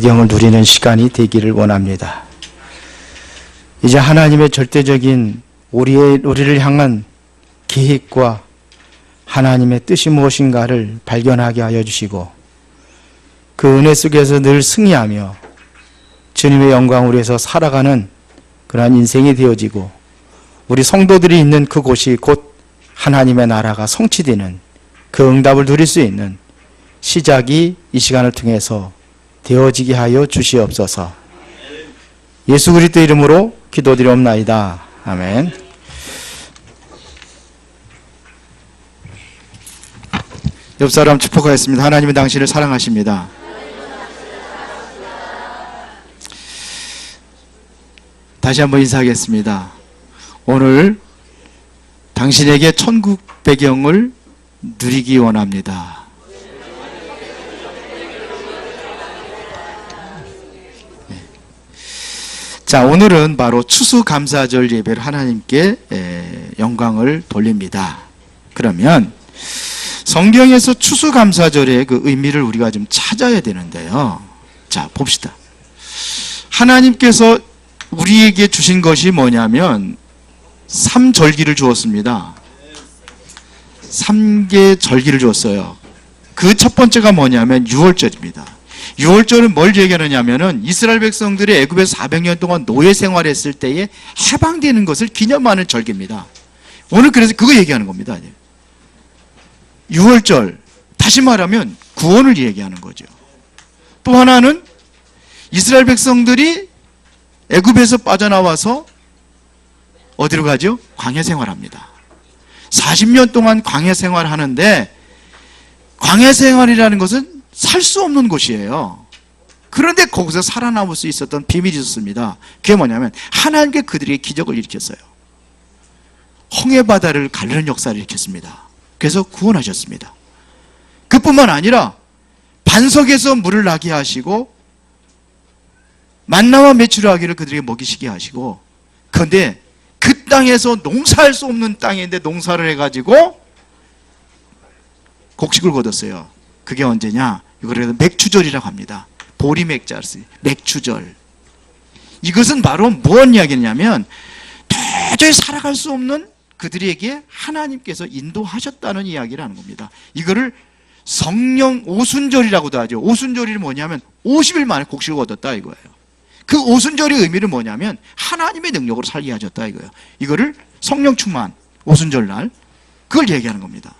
영을 누리는 시간이 되기를 원합니다. 이제 하나님의 절대적인 우리를 향한 계획과 하나님의 뜻이 무엇인가를 발견하게 하여 주시고 그 은혜 속에서 늘 승리하며 주님의 영광을 위해서 살아가는 그러한 인생이 되어지고 우리 성도들이 있는 그곳이 곧 하나님의 나라가 성취되는 그 응답을 누릴 수 있는 시작이 이 시간을 통해서 되어지게 하여 주시옵소서. 예수 그리스도 이름으로 기도드리옵나이다. 아멘. 옆 사람 축복하겠습니다. 하나님은 당신을 사랑하십니다. 다시 한번 인사하겠습니다. 오늘 당신에게 천국 배경을 누리기 원합니다. 자, 오늘은 바로 추수감사절 예배를 하나님께 영광을 돌립니다. 그러면 성경에서 추수감사절의 그 의미를 우리가 좀 찾아야 되는데요. 자, 봅시다. 하나님께서 우리에게 주신 것이 뭐냐면 3절기를 주었습니다. 3개 절기를 주었어요. 그 첫 번째가 뭐냐면 6월절입니다. 6월절은 뭘 얘기하느냐면은 이스라엘 백성들이 애굽에서 400년 동안 노예 생활했을 때에 해방되는 것을 기념하는 절기입니다. 오늘 그래서 그거 얘기하는 겁니다. 6월절, 다시 말하면 구원을 얘기하는 거죠. 또 하나는 이스라엘 백성들이 애굽에서 빠져나와서 어디로 가죠? 광야 생활합니다. 40년 동안 광야 생활하는데 광야 생활이라는 것은 살 수 없는 곳이에요. 그런데 거기서 살아남을 수 있었던 비밀이 있었습니다. 그게 뭐냐면 하나님께 그들에게 기적을 일으켰어요. 홍해바다를 가르는 역사를 일으켰습니다. 그래서 구원하셨습니다. 그뿐만 아니라 반석에서 물을 나게 하시고 만나와 메추라기를 그들에게 먹이시게 하시고, 그런데 그 땅에서 농사할 수 없는 땅인데 농사를 해가지고 곡식을 거뒀어요. 그게 언제냐? 이걸 맥추절이라고 합니다. 보리맥자스, 맥추절. 이것은 바로 무엇 이야기냐면 도저히 살아갈 수 없는 그들에게 하나님께서 인도하셨다는 이야기를 하는 겁니다. 이거를 성령 오순절이라고도 하죠. 오순절이 뭐냐면 50일 만에 곡식을 얻었다 이거예요. 그 오순절의 의미는 뭐냐면 하나님의 능력으로 살게 하셨다 이거예요. 이거를 성령 충만 오순절날 그걸 얘기하는 겁니다.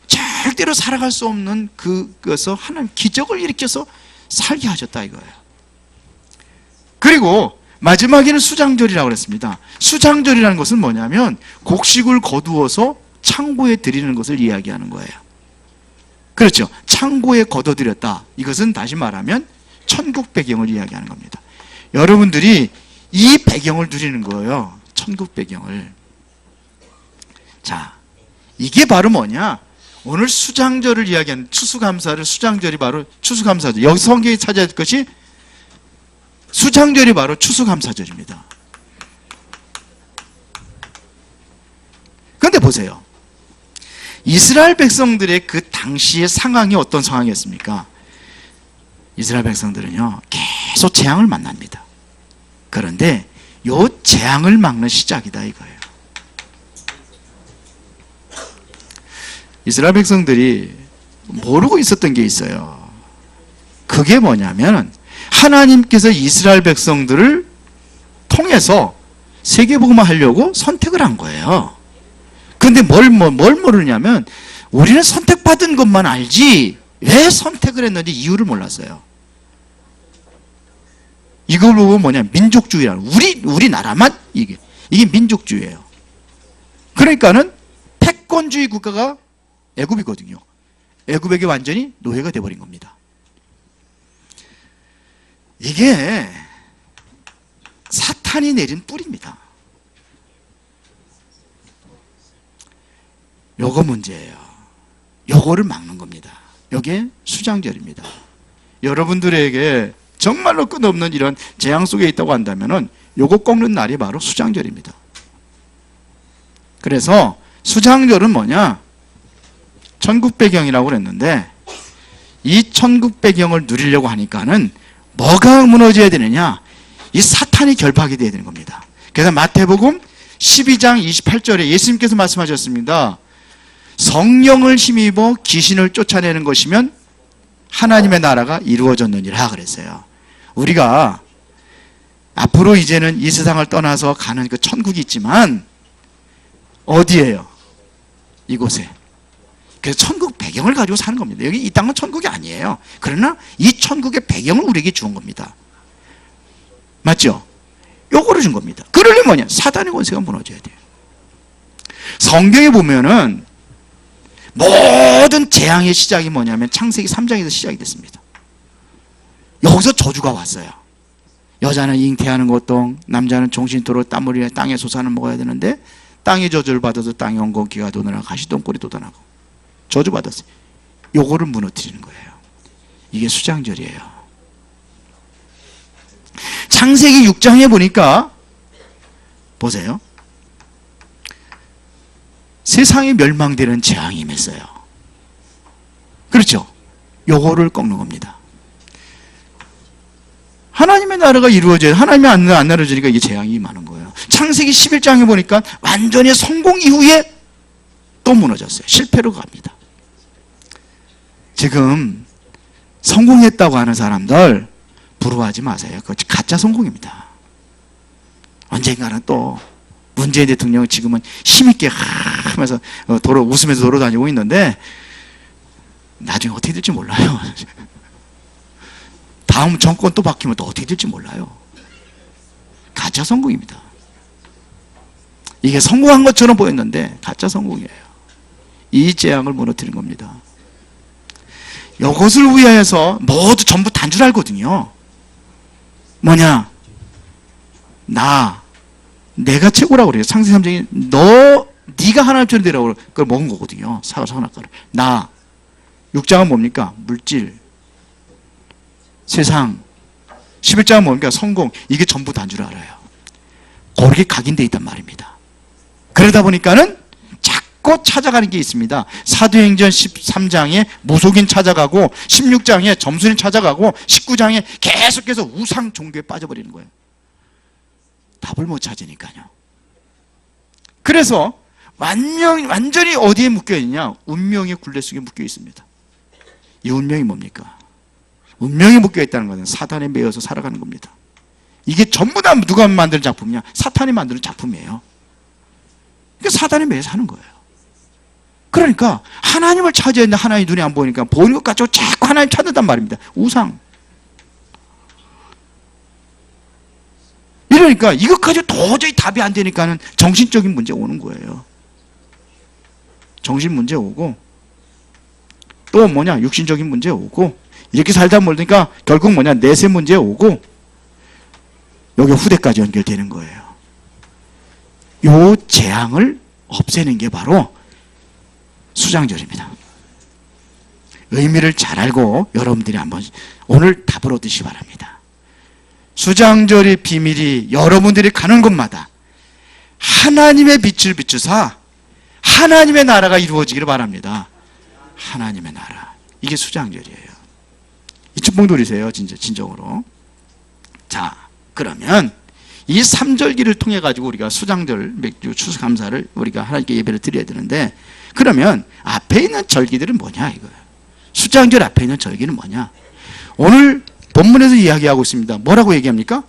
절대로 살아갈 수 없는 그것서 하나님 기적을 일으켜서 살게 하셨다 이거예요. 그리고 마지막에는 수장절이라고 그랬습니다. 수장절이라는 것은 뭐냐면 곡식을 거두어서 창고에 드리는 것을 이야기하는 거예요. 그렇죠. 창고에 거둬들였다. 이것은 다시 말하면 천국 배경을 이야기하는 겁니다. 여러분들이 이 배경을 누리는 거예요. 천국 배경을. 자, 이게 바로 뭐냐? 오늘 수장절을 이야기하는 추수감사를 수장절이 바로 추수감사절. 여기 성경에 찾아야 될 것이 수장절이 바로 추수감사절입니다. 그런데 보세요. 이스라엘 백성들의 그 당시의 상황이 어떤 상황이었습니까? 이스라엘 백성들은요, 계속 재앙을 만납니다. 그런데 요 재앙을 막는 시작이다 이거예요. 이스라엘 백성들이 모르고 있었던 게 있어요. 그게 뭐냐면 하나님께서 이스라엘 백성들을 통해서 세계복음화 하려고 선택을 한 거예요. 그런데 뭘 모르냐면 우리는 선택받은 것만 알지 왜 선택을 했는지 이유를 몰랐어요. 이걸 보고 뭐냐, 민족주의라는, 우리나라만 이게 민족주의예요. 그러니까는 패권주의 국가가 애굽이거든요. 애굽에게 완전히 노예가 돼버린 겁니다. 이게 사탄이 내린 뿌리입니다. 요거 문제예요. 요거를 막는 겁니다. 요게 수장절입니다. 여러분들에게 정말로 끝없는 이런 재앙 속에 있다고 한다면은 요거 꺾는 날이 바로 수장절입니다. 그래서 수장절은 뭐냐? 천국 배경이라고 그랬는데 이 천국 배경을 누리려고 하니까는 뭐가 무너져야 되느냐? 이 사탄이 결박이 돼야 되는 겁니다. 그래서 마태복음 12장 28절에 예수님께서 말씀하셨습니다. 성령을 힘입어 귀신을 쫓아내는 것이면 하나님의 나라가 이루어졌느니라 그랬어요. 우리가 앞으로 이제는 이 세상을 떠나서 가는 그 천국이 있지만 어디예요? 이곳에. 그래서 천국 배경을 가지고 사는 겁니다. 여기 이 땅은 천국이 아니에요. 그러나 이 천국의 배경을 우리에게 주은 겁니다. 맞죠? 요거를 준 겁니다. 그러려면 뭐냐? 사단의 권세가 무너져야 돼요. 성경에 보면은 모든 재앙의 시작이 뭐냐면 창세기 3장에서 시작이 됐습니다. 여기서 저주가 왔어요. 여자는 잉태하는 고통, 남자는 종신토로 땀 흘리며 땅의 소산을 먹어야 되는데 땅의 저주를 받아서 땅의 온건기가 돋아나고 가시덤불이 돋아나고 저주받았어요. 요거를 무너뜨리는 거예요. 이게 수장절이에요. 창세기 6장에 보니까 보세요. 세상이 멸망되는 재앙이 임했어요. 그렇죠? 요거를 꺾는 겁니다. 하나님의 나라가 이루어져야, 하나님이 안 나눠지니까 이게 재앙이 많은 거예요. 창세기 11장에 보니까 완전히 성공 이후에 또 무너졌어요. 실패로 갑니다. 지금 성공했다고 하는 사람들 부러워하지 마세요. 그거 가짜 성공입니다. 언젠가는 또 문재인 대통령은 지금은 힘있게 하면서 웃으면서 돌아다니고 있는데 나중에 어떻게 될지 몰라요. 다음 정권 또 바뀌면 또 어떻게 될지 몰라요. 가짜 성공입니다. 이게 성공한 것처럼 보였는데 가짜 성공이에요. 이 재앙을 무너뜨린 겁니다. 이것을 위하여서 모두 전부 단줄 알거든요. 뭐냐? 내가 최고라고 그래요. 창세기 3장이 네가 하나님처럼 되라고 그걸 먹은 거거든요. 선악과를. 6장은 뭡니까? 물질, 세상. 11장은 뭡니까? 성공. 이게 전부 단 줄 알아요. 그렇게 각인되어 있단 말입니다. 그러다 보니까는 자꾸 찾아가는 게 있습니다. 사도행전 13장에 무속인 찾아가고 16장에 점술인 찾아가고 19장에 계속해서 우상 종교에 빠져버리는 거예요. 답을 못 찾으니까요. 그래서 완전히 어디에 묶여있냐? 운명의 굴레 속에 묶여 있습니다. 이 운명이 뭡니까? 운명이 묶여있다는 것은 사탄에 매여서 살아가는 겁니다. 이게 전부 다 누가 만드는 작품이냐? 사탄이 만드는 작품이에요. 그러니까 사탄에 매여서 하는 거예요. 그러니까 하나님을 찾아야 되는데 하나님이 눈에 안 보이니까 보이는 것 가지고 자꾸 하나님 찾는단 말입니다. 우상. 이러니까 이것 가지고 도저히 답이 안 되니까는 정신적인 문제 오는 거예요. 정신 문제 오고 또 뭐냐? 육신적인 문제 오고 이렇게 살다 보니까 결국 뭐냐? 내세 문제 오고 여기 후대까지 연결되는 거예요. 요 재앙을 없애는 게 바로 수장절입니다. 의미를 잘 알고 여러분들이 한번 오늘 답을 얻으시기 바랍니다. 수장절의 비밀이 여러분들이 가는 곳마다 하나님의 빛을 비추사 하나님의 나라가 이루어지기를 바랍니다. 하나님의 나라. 이게 수장절이에요. 이 축복 누리세요. 진정으로. 자, 그러면 이 3절기를 통해 가지고 우리가 수장절 맥주 추수감사를 우리가 하나님께 예배를 드려야 되는데, 그러면 앞에 있는 절기들은 뭐냐 이거예요. 수장절 앞에 있는 절기는 뭐냐? 오늘 본문에서 이야기하고 있습니다. 뭐라고 얘기합니까?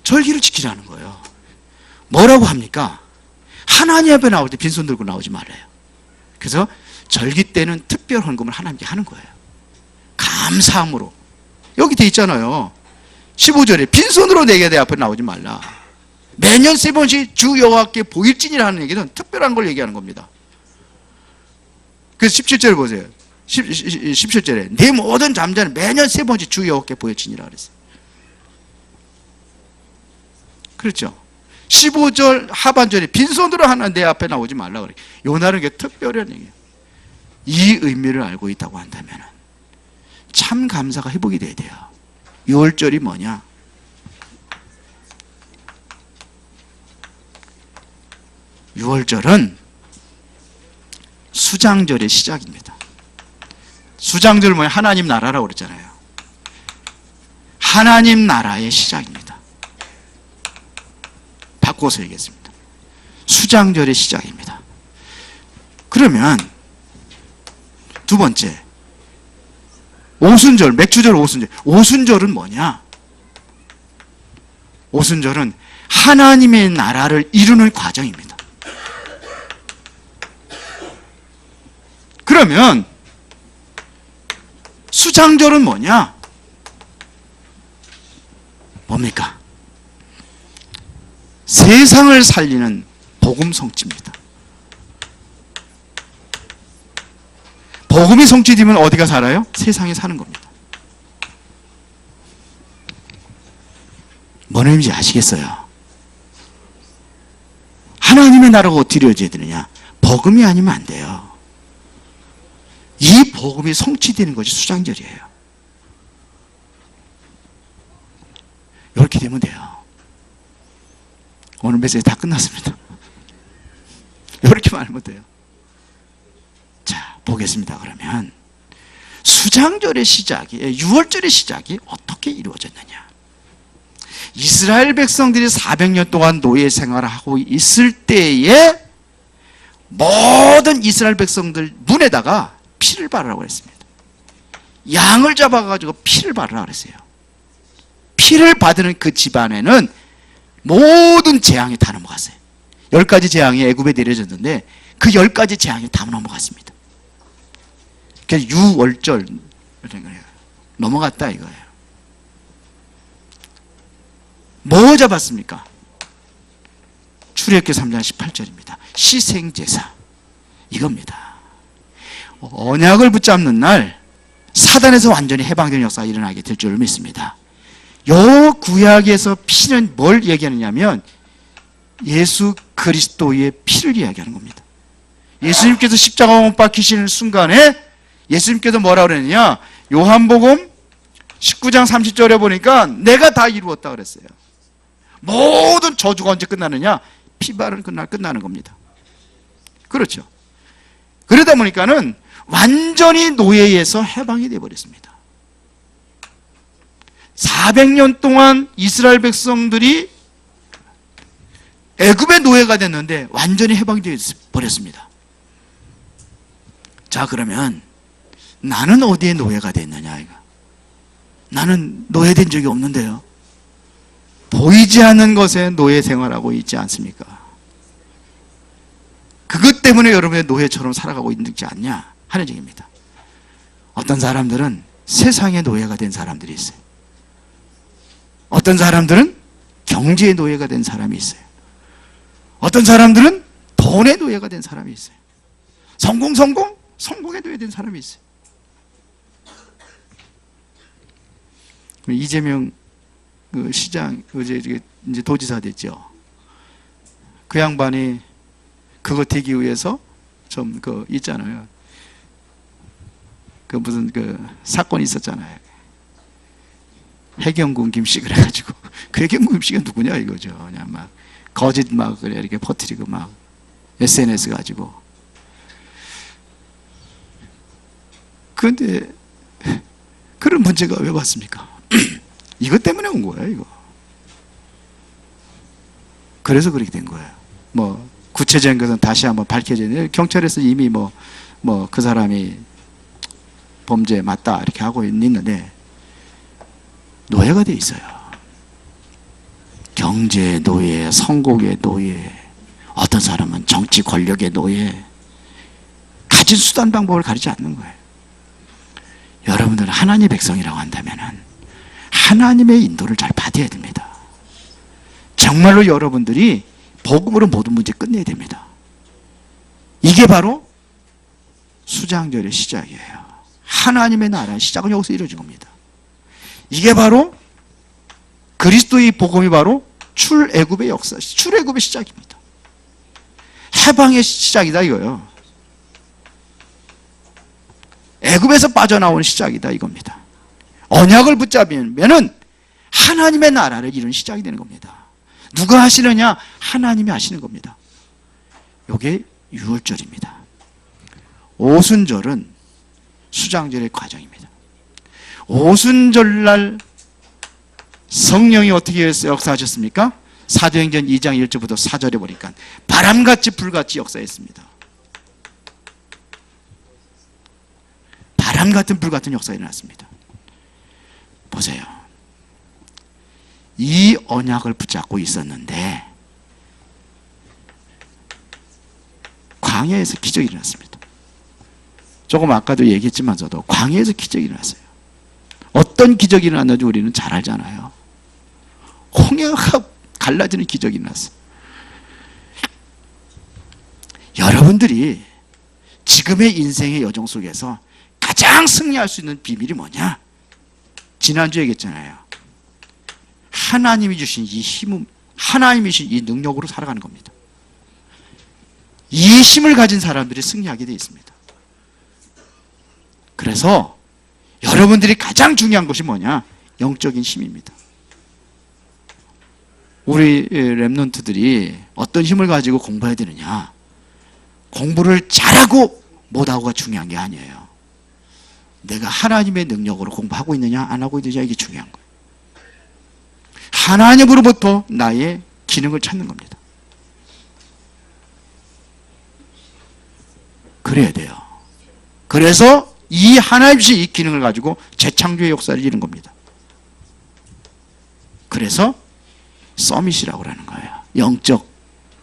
절기를 지키라는 거예요. 뭐라고 합니까? 하나님 앞에 나올 때 빈손 들고 나오지 말아요. 그래서 절기 때는 특별 헌금을 하나님께 하는 거예요. 감사함으로. 여기 돼 있잖아요. 15절에 빈손으로 내게 내 앞에 나오지 말라. 매년 3번씩 주 여호와께 보일지니라는 얘기는 특별한 걸 얘기하는 겁니다. 그래서 17절 보세요. 17절에 내 모든 잠자는 매년 3번씩 주 여호와께 보일지니라 그랬어요. 그렇죠. 15절 하반절에 빈손으로 하나 내 앞에 나오지 말라 그래. 요 날은 게 특별한 얘기예요. 이 의미를 알고 있다고 한다면 참 감사가 회복이 돼야 돼요. 6월절이 뭐냐? 6월절은 수장절의 시작입니다. 수장절 뭐냐? 하나님 나라라고 그랬잖아요. 하나님 나라의 시작입니다. 바꿔서 얘기했습니다. 수장절의 시작입니다. 그러면 두 번째, 오순절, 맥주절, 오순절. 오순절은 뭐냐? 오순절은 하나님의 나라를 이루는 과정입니다. 그러면 수장절은 뭐냐? 뭡니까? 세상을 살리는 복음 성취입니다. 복음이 성취되면 어디가 살아요? 세상에 사는 겁니다. 뭔 의미인지 아시겠어요? 하나님의 나라가 어떻게 이루어져야 되느냐? 복음이 아니면 안 돼요. 이 복음이 성취되는 것이 수장절이에요. 이렇게 되면 돼요. 오늘 메시지 다 끝났습니다. 이렇게 말하면 돼요. 자, 보겠습니다. 그러면 수장절의 시작이, 6월절의 시작이 어떻게 이루어졌느냐? 이스라엘 백성들이 400년 동안 노예 생활을 하고 있을 때에 모든 이스라엘 백성들 문에다가 피를 바르라고 했습니다. 양을 잡아가지고 피를 바르라고 그랬어요. 피를 받는 그 집안에는 모든 재앙이 다 넘어갔어요. 10가지 재앙이 애굽에 내려졌는데 그 10가지 재앙이 다 넘어갔습니다. 그래서 6월절 넘어갔다 이거예요. 뭐 잡았습니까? 출애굽기 3장 18절입니다. 시생제사 이겁니다. 언약을 붙잡는 날 사단에서 완전히 해방되는 역사가 일어나게 될 줄 믿습니다. 요 구약에서 피는 뭘 얘기하느냐면 예수 그리스도의 피를 이야기하는 겁니다. 예수님께서 십자가 못 박히시는 순간에 예수님께서 뭐라고 그랬느냐? 요한복음 19장 30절에 보니까 내가 다 이루었다 그랬어요. 모든 저주가 언제 끝나느냐? 피 바르는 그날 끝나는 겁니다. 그렇죠. 그러다 보니까는 완전히 노예에서 해방이 되어버렸습니다. 400년 동안 이스라엘 백성들이 애굽의 노예가 됐는데 완전히 해방이 되어 버렸습니다. 자, 그러면 나는 어디에 노예가 됐느냐 이거. 나는 노예된 적이 없는데요. 보이지 않는 것에 노예 생활하고 있지 않습니까? 그것 때문에 여러분의 노예처럼 살아가고 있지 않냐 하는 얘기입니다. 어떤 사람들은 세상의 노예가 된 사람들이 있어요. 어떤 사람들은 경제의 노예가 된 사람이 있어요. 어떤 사람들은 돈의 노예가 된 사람이 있어요. 성공의 노예된 사람이 있어요. 이재명 그 시장 이제 도지사 됐죠. 그 양반이 그거 되기 위해서 좀 그 있잖아요. 그 무슨 그 사건이 있었잖아요. 해경군 김씨 그래가지고 그 해경군 김씨가 누구냐 이거죠. 그냥 막 거짓 막 그래 이렇게 퍼뜨리고 막 SNS 가지고. 그런데 그런 문제가 왜 왔습니까? 이것 때문에 온 거예요, 이거. 그래서 그렇게 된 거예요. 뭐 구체적인 것은 다시 한번 밝혀지는데 경찰에서 이미 뭐 그 사람이 범죄에 맞다 이렇게 하고 있는데 노예가 돼 있어요. 경제의 노예, 성공의 노예, 어떤 사람은 정치 권력의 노예, 가진 수단 방법을 가리지 않는 거예요. 여러분들은 하나님의 백성이라고 한다면은 하나님의 인도를 잘 받아야 됩니다. 정말로 여러분들이 복음으로 모든 문제 끝내야 됩니다. 이게 바로 수장절의 시작이에요. 하나님의 나라의 시작은 여기서 이루어진 겁니다. 이게 바로 그리스도의 복음이 바로 출애굽의 역사, 출애굽의 시작입니다. 해방의 시작이다 이거예요. 애굽에서 빠져나온 시작이다 이겁니다. 언약을 붙잡으면은 하나님의 나라를 이루는 시작이 되는 겁니다. 누가 하시느냐? 하나님이 하시는 겁니다. 이게 6월절입니다. 오순절은 수장절의 과정입니다. 오순절날 성령이 어떻게 역사하셨습니까? 사도행전 2장 1절부터 4절에 보니까 바람같이 불같이 역사했습니다. 바람 같은 불 같은 역사가 일어났습니다. 보세요. 이 언약을 붙잡고 있었는데 광야에서 기적이 일어났습니다. 조금 아까도 얘기했지만서도 광야에서 기적이 일어났어요. 어떤 기적이 일어났는지 우리는 잘 알잖아요. 홍해가 갈라지는 기적이 일어났어요. 여러분들이 지금의 인생의 여정 속에서 가장 승리할 수 있는 비밀이 뭐냐? 지난주에 얘기했잖아요. 하나님이 주신 이 힘은, 하나님이 주신 이 능력으로 살아가는 겁니다. 이 힘을 가진 사람들이 승리하게 되어 있습니다. 그래서 여러분들이 가장 중요한 것이 뭐냐? 영적인 힘입니다. 우리 랩런트들이 어떤 힘을 가지고 공부해야 되느냐? 공부를 잘하고 못하고가 중요한 게 아니에요. 내가 하나님의 능력으로 공부하고 있느냐 안 하고 있느냐, 이게 중요한 거예요. 하나님으로부터 나의 기능을 찾는 겁니다. 그래야 돼요. 그래서 이 하나님 주신 이 기능을 가지고 재창조의 역사를 이룬 겁니다. 그래서 서밋이라고 하는 거예요. 영적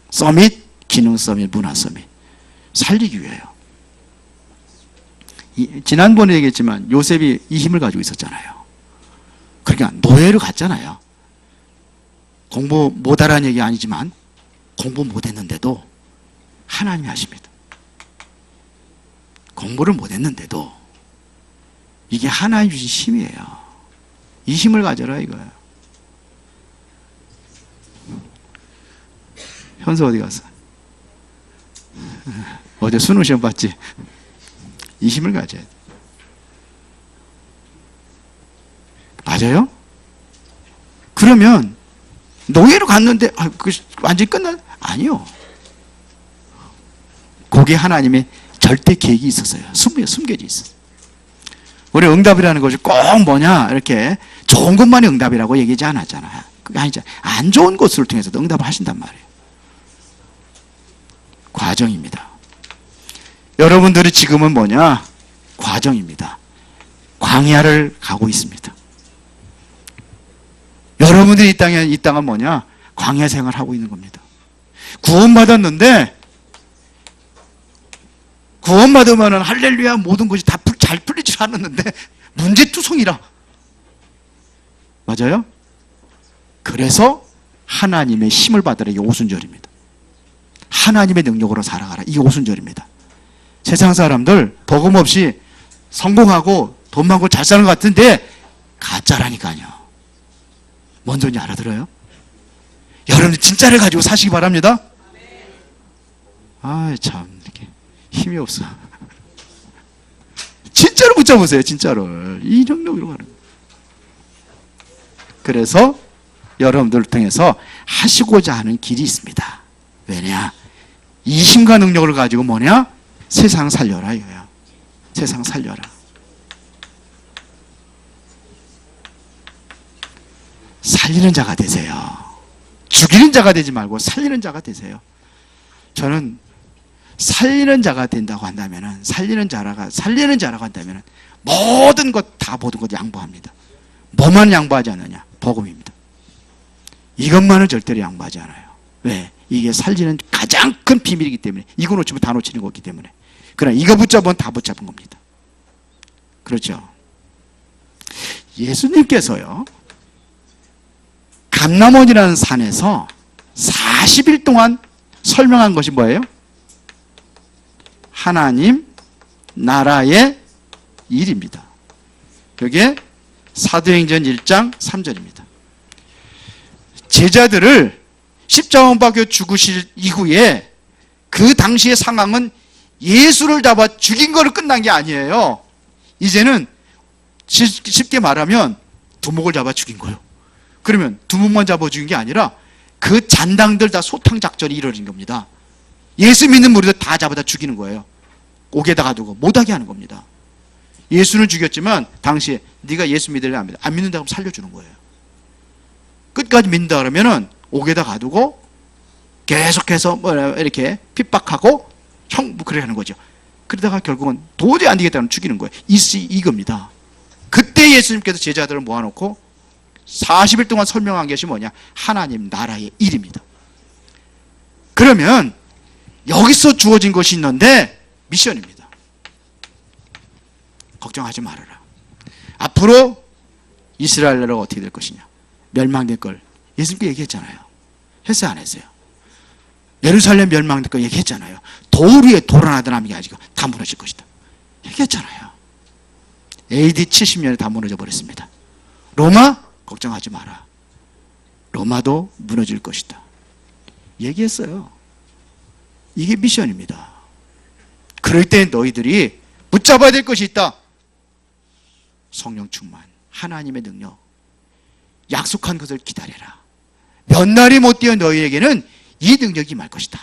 서밋, 기능 서밋, 문화 서밋. 살리기 위해요. 지난번에 얘기했지만 요셉이 이 힘을 가지고 있었잖아요. 그러니까 노예로 갔잖아요. 공부 못하라는 얘기 아니지만 공부 못했는데도 하나님이 하십니다. 공부를 못했는데도 이게 하나님 주신 힘이에요. 이 힘을 가져라 이거예요. 현수 어디 갔어? 어제 수능 시험 봤지? 이 힘을 가져야 돼. 맞아요? 그러면 노예로 갔는데 완전히 끝나? 아니요. 거기에 하나님의 절대 계획이 있었어요. 숨겨져 있었어요. 우리 응답이라는 것이 꼭 뭐냐 이렇게 좋은 것만이 응답이라고 얘기하지 않았잖아요. 그게 아니죠. 안 좋은 것을 통해서도 응답을 하신단 말이에요. 과정입니다. 여러분들이 지금은 뭐냐? 과정입니다. 광야를 가고 있습니다. 여러분들이 이 땅은 뭐냐? 광야 생활을 하고 있는 겁니다. 구원받았는데 구원받으면 할렐루야 모든 것이 다 잘 풀리지 않았는데 문제투성이라. 맞아요? 그래서 하나님의 힘을 받으라, 이게 오순절입니다. 하나님의 능력으로 살아가라, 이게 오순절입니다. 세상 사람들 복음 없이 성공하고 돈 많고 잘 사는 것 같은데 가짜라니까요. 뭔 소리인지 알아들어요? 여러분들 진짜를 가지고 사시기 바랍니다. 아, 참 이렇게 힘이 없어. 진짜로 붙잡으세요. 진짜로 이 능력으로 가는 거예요. 그래서 여러분들을 통해서 하시고자 하는 길이 있습니다. 왜냐? 이 힘과 능력을 가지고 뭐냐? 세상 살려라 이거야. 세상 살려라. 살리는 자가 되세요. 죽이는 자가 되지 말고 살리는 자가 되세요. 저는 살리는 자가 된다고 한다면은, 살리는 자라고 한다면은 모든 것 양보합니다. 뭐만 양보하지 않느냐? 복음입니다. 이것만은 절대로 양보하지 않아요. 왜? 이게 살리는 가장 큰 비밀이기 때문에. 이거 놓치면 다 놓치는 거기 때문에. 그러나 이거 붙잡으면 다 붙잡은 겁니다. 그렇죠? 예수님께서요, 감람원이라는 산에서 40일 동안 설명한 것이 뭐예요? 하나님 나라의 일입니다. 그게 사도행전 1장 3절입니다. 제자들을 십자가 못 박혀 죽으실 이후에 그 당시의 상황은 예수를 잡아 죽인 거로 끝난 게 아니에요. 이제는 쉽게 말하면 두목을 잡아 죽인 거예요. 그러면 두목만 잡아 죽인 게 아니라 그 잔당들 다 소탕 작전이 이루어진 겁니다. 예수 믿는 무리들 다 잡아다 죽이는 거예요. 옥에다가 두고 못하게 하는 겁니다. 예수는 죽였지만 당시에 네가 예수 믿으려 안 믿는다고 살려주는 거예요. 끝까지 믿는다 그러면은 옥에다 가두고 계속해서 뭐 이렇게 핍박하고 형, 뭐 그래 하는 거죠. 그러다가 결국은 도저히 안 되겠다는 죽이는 거예요. 이겁니다. 그때 예수님께서 제자들을 모아놓고 40일 동안 설명한 것이 뭐냐? 하나님 나라의 일입니다. 그러면 여기서 주어진 것이 있는데 미션입니다. 걱정하지 말아라. 앞으로 이스라엘 나라가 어떻게 될 것이냐? 멸망될 걸 예수님께 얘기했잖아요. 했어요, 안 했어요? 예루살렘 멸망될 걸 얘기했잖아요. 돌 위에 돌아나던 나무가 가지고 다 무너질 것이다. 얘기했잖아요. AD 70년에 다 무너져 버렸습니다. 로마 걱정하지 마라. 로마도 무너질 것이다. 얘기했어요. 이게 미션입니다. 그럴 때 너희들이 붙잡아야 될 것이 있다. 성령 충만, 하나님의 능력, 약속한 것을 기다려라. 몇 날이 못 되어 너희에게는 이 능력이 임할 것이다.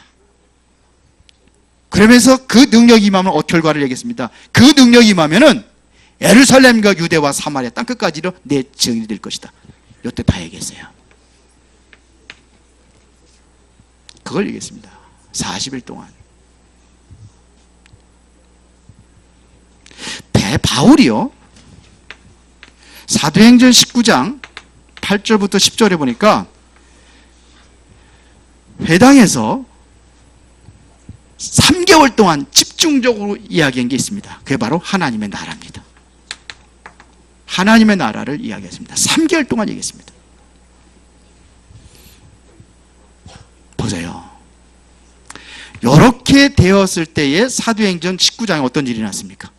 그러면서 그 능력이 임하면 결과를 얘기했습니다. 그 능력이 임하면은 예루살렘과 유대와 사마리아 땅끝까지로 내 증인이 될 것이다. 이때 다 얘기했어요. 그걸 얘기했습니다. 40일 동안. 바울이요, 사도행전 19장 8절부터 10절에 보니까 회당에서 3개월 동안 집중적으로 이야기한 게 있습니다. 그게 바로 하나님의 나라입니다. 하나님의 나라를 이야기했습니다. 3개월 동안 얘기했습니다. 보세요. 이렇게 되었을 때에 사도행전 19장에 어떤 일이 났습니까?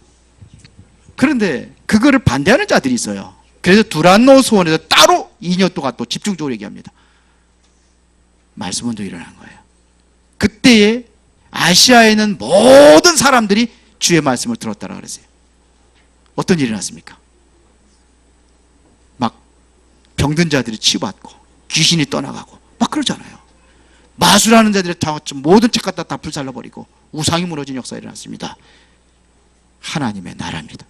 그런데 그거를 반대하는 자들이 있어요. 그래서 두란노 소원에서 따로 2년 동안 또 집중적으로 얘기합니다. 말씀은 또 일어난 거예요. 그때에 아시아에 있는 모든 사람들이 주의 말씀을 들었다고 그랬어요. 어떤 일이 났습니까? 막 병든 자들이 치유받고 귀신이 떠나가고 막 그러잖아요. 마술하는 자들이 다 모든 책 갖다 다 불살라버리고 우상이 무너진 역사가 일어났습니다. 하나님의 나라입니다.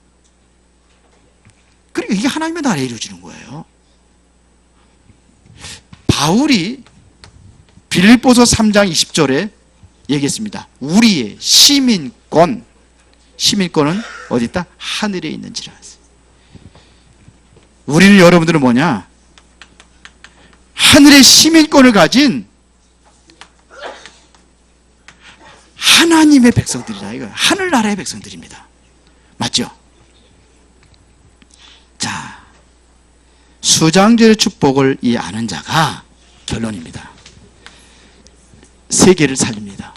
그러니까 이게 하나님의 나라에 이루어지는 거예요. 바울이 빌립보서 3장 20절에 얘기했습니다. 우리의 시민권은 어디 있다? 하늘에 있는지라. 우리는, 여러분들은 뭐냐? 하늘의 시민권을 가진 하나님의 백성들이다. 이거 하늘나라의 백성들입니다. 맞죠? 자, 수장절의 축복을 이 아는 자가, 결론입니다, 세계를 살립니다.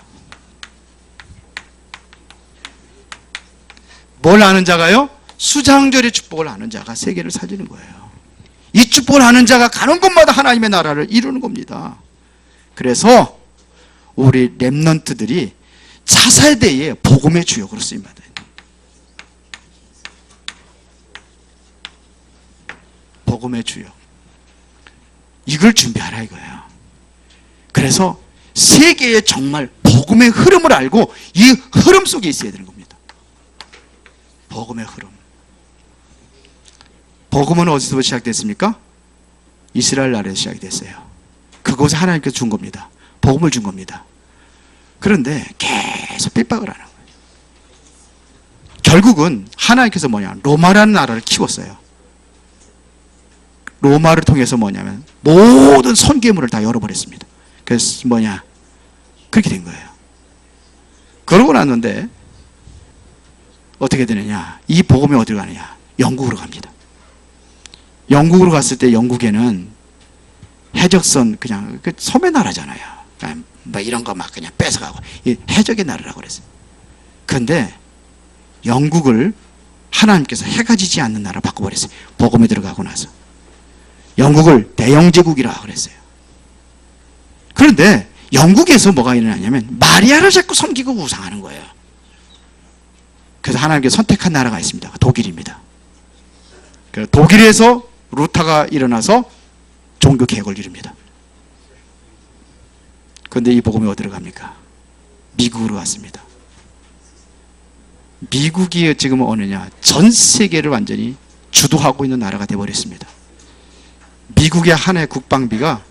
뭘 아는 자가요? 수장절의 축복을 아는 자가 세계를 살리는 거예요. 이 축복을 아는 자가 가는 곳마다 하나님의 나라를 이루는 겁니다. 그래서 우리 렘넌트들이 차세대의 복음의 주역으로 쓰임받아요. 복음의 주역. 이걸 준비하라 이거예요. 그래서 세계에 정말 복음의 흐름을 알고 이 흐름 속에 있어야 되는 겁니다. 복음의 흐름. 복음은 어디서 시작됐습니까? 이스라엘 나라에서 시작이 됐어요. 그곳에 하나님께서 준 겁니다. 복음을 준 겁니다. 그런데 계속 핍박을 하는 거예요. 결국은 하나님께서 뭐냐? 로마라는 나라를 키웠어요. 로마를 통해서 뭐냐면 모든 선계물을 다 열어버렸습니다. 그래서 뭐냐? 그렇게 된 거예요. 그러고 났는데 어떻게 되느냐? 이 복음이 어디로 가느냐? 영국으로 갑니다. 영국으로 갔을 때 영국에는 해적선, 그냥 섬의 나라잖아요. 뭐 이런 거 막 그냥 뺏어가고, 해적의 나라라고 그랬어요. 그런데 영국을 하나님께서 해가 지지 않는 나라 바꿔버렸어요. 복음에 들어가고 나서 영국을 대영제국이라고 그랬어요. 그런데 영국에서 뭐가 일어나냐면 마리아를 자꾸 섬기고 우상하는 거예요. 그래서 하나님께서 선택한 나라가 있습니다. 독일입니다. 그래서 독일에서 루터가 일어나서 종교 개혁을 이룹니다. 그런데 이 복음이 어디로 갑니까? 미국으로 갔습니다. 미국이 지금 어느냐? 전 세계를 완전히 주도하고 있는 나라가 되어버렸습니다. 미국의 한 해 국방비가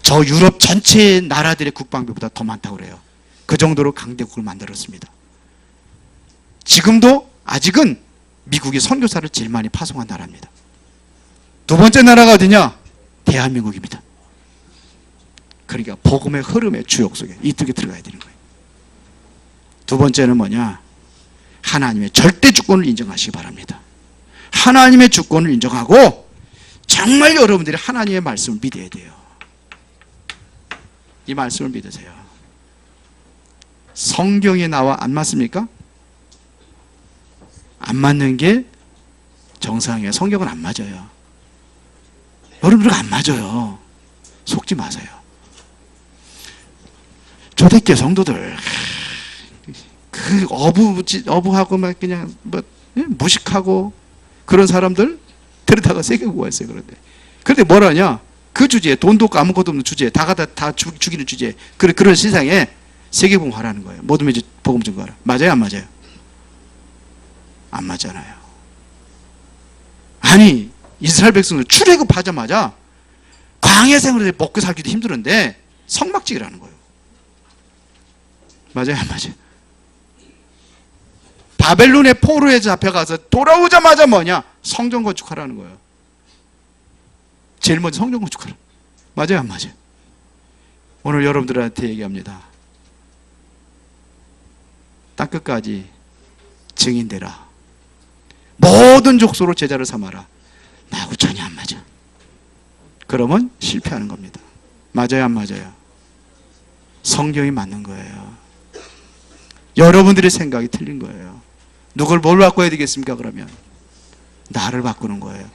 저 유럽 전체 나라들의 국방비보다 더 많다고 그래요. 그 정도로 강대국을 만들었습니다. 지금도 아직은 미국이 선교사를 제일 많이 파송한 나라입니다. 두 번째 나라가 어디냐? 대한민국입니다. 그러니까 복음의 흐름의 주역 속에 이쪽에 들어가야 되는 거예요. 두 번째는 뭐냐? 하나님의 절대 주권을 인정하시기 바랍니다. 하나님의 주권을 인정하고 정말 여러분들이 하나님의 말씀을 믿어야 돼요. 이 말씀을 믿으세요. 성경에 나와 안 맞습니까? 안 맞는 게 정상이에요. 성경은 안 맞아요. 여러분들 안 맞아요. 속지 마세요. 초대교회 성도들 그 어부하고 막 그냥 뭐 무식하고 그런 사람들 데려다가 세계국 왔어요. 그런데 뭐라냐? 그 주제에 돈도 없고 아무것도 없는 주제에 다 죽이는 주제에 그런 세상에 세계복음 하라는 거예요. 모든 민족 복음 전거하라. 맞아요, 안 맞아요? 안 맞잖아요. 아니 이스라엘 백성들 출애굽하자마자 광야 생활에 먹고 살기도 힘들었는데 성막지기라는 거예요. 맞아요, 안 맞아요? 바벨론의 포로에 잡혀가서 돌아오자마자 뭐냐? 성전 건축하라는 거예요. 제일 먼저 성전 건축하라. 맞아요, 안 맞아요? 오늘 여러분들한테 얘기합니다. 땅끝까지 증인되라. 모든 족속으로 제자를 삼아라. 나하고 전혀 안 맞아. 그러면 실패하는 겁니다. 맞아요, 안 맞아요? 성경이 맞는 거예요. 여러분들의 생각이 틀린 거예요. 누굴 뭘 바꿔야 되겠습니까? 그러면 나를 바꾸는 거예요.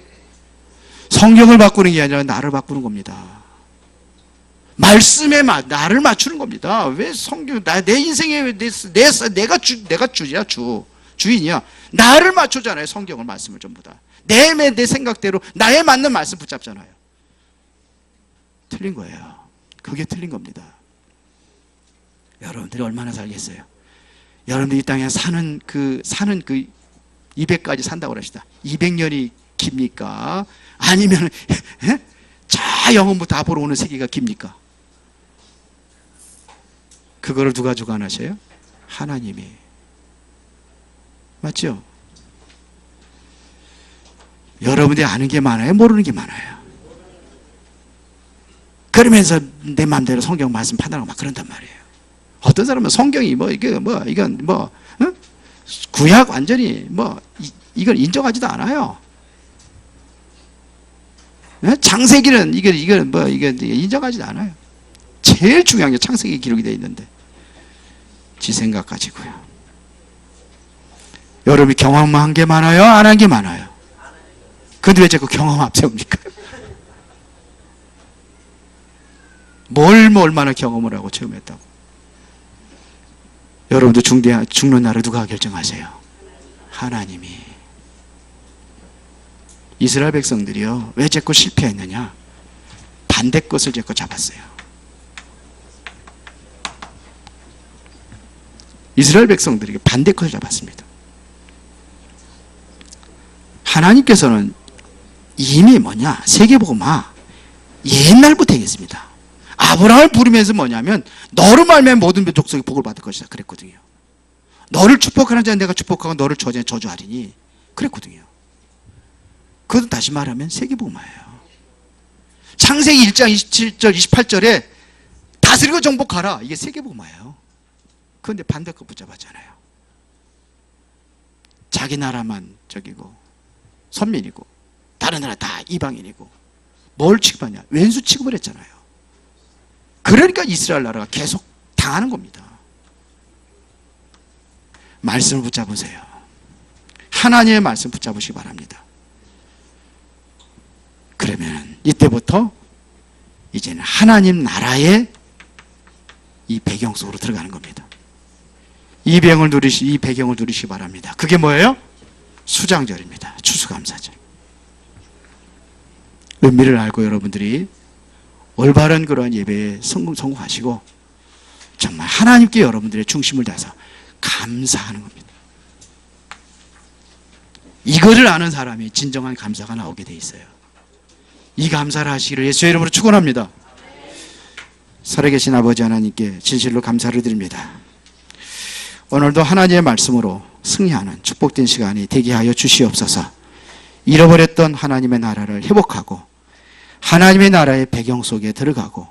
성경을 바꾸는 게 아니라 나를 바꾸는 겁니다. 말씀에 나를 맞추는 겁니다. 왜 성경 내 인생에 내가 주야 주인이야. 나를 맞추잖아요. 성경을 말씀을 전부 다. 내 생각대로 나에 맞는 말씀 붙잡잖아요. 틀린 거예요. 그게 틀린 겁니다. 여러분들이 얼마나 살겠어요? 여러분들이 이 땅에 사는 그 200까지 산다고 그러시다. 200년이 깁니까? 아니면 자 영혼부터 앞으로 오는 세기가 깁니까? 그거를 누가 주관하셔요? 하나님이. 맞죠? 여러분들이 아는 게 많아요? 모르는 게 많아요? 그러면서 내 마음대로 성경 말씀 판단하고 막 그런단 말이에요. 어떤 사람은 성경이 이건 구약 완전히 이걸 인정하지도 않아요. 창세기는 이게 인정하지도 않아요. 제일 중요한 게 창세기 기록이 되어 있는데 지 생각 가지고요. 여러분이 경험한 게 많아요? 안 한 게 많아요? 근데 왜 자꾸 경험 앞세웁니까? 얼마나 경험을 하고 체험했다고. 여러분도 죽는 날을 누가 결정하세요? 하나님이. 이스라엘 백성들이요, 왜 자꾸 실패했느냐? 반대 것을 자꾸 잡았어요. 이스라엘 백성들에게 반대 것을 잡았습니다. 하나님께서는 이미 세계복음화 옛날부터 얘기했습니다. 아브라함을 부르면서 뭐냐면 너로 말미암아 모든 족속이 복을 받을 것이다 그랬거든요. 너를 축복하는 자는 내가 축복하고 너를 저주하는 자는 저주하리니 그랬거든요. 그것은 다시 말하면 세계복음화예요. 창세기 1장 27절 28절에 다스리고 정복하라, 이게 세계복음화예요. 그런데 반대껏 붙잡았잖아요. 자기 나라만 저기고 선민이고 다른 나라 다 이방인이고 뭘 취급하냐? 왼수 취급을 했잖아요. 그러니까 이스라엘 나라가 계속 당하는 겁니다. 말씀을 붙잡으세요. 하나님의 말씀 붙잡으시기 바랍니다. 그러면 이때부터 이제는 하나님 나라의 이 배경 속으로 들어가는 겁니다. 이 배경을 누리시기 바랍니다. 그게 뭐예요? 수장절입니다. 추수감사절. 의미를 알고 여러분들이 올바른 그러한 예배에 성공하시고 정말 하나님께 여러분들의 중심을 다해서 감사하는 겁니다. 이거를 아는 사람이 진정한 감사가 나오게 돼 있어요. 이 감사를 하시기를 예수의 이름으로 축원합니다. 살아계신 아버지 하나님께 진실로 감사를 드립니다. 오늘도 하나님의 말씀으로 승리하는 축복된 시간이 되게 하여 주시옵소서. 잃어버렸던 하나님의 나라를 회복하고 하나님의 나라의 배경 속에 들어가고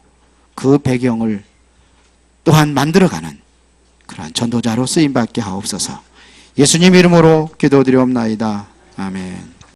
그 배경을 또한 만들어가는 그러한 전도자로 쓰임받게 하옵소서. 예수님 이름으로 기도드리옵나이다. 아멘.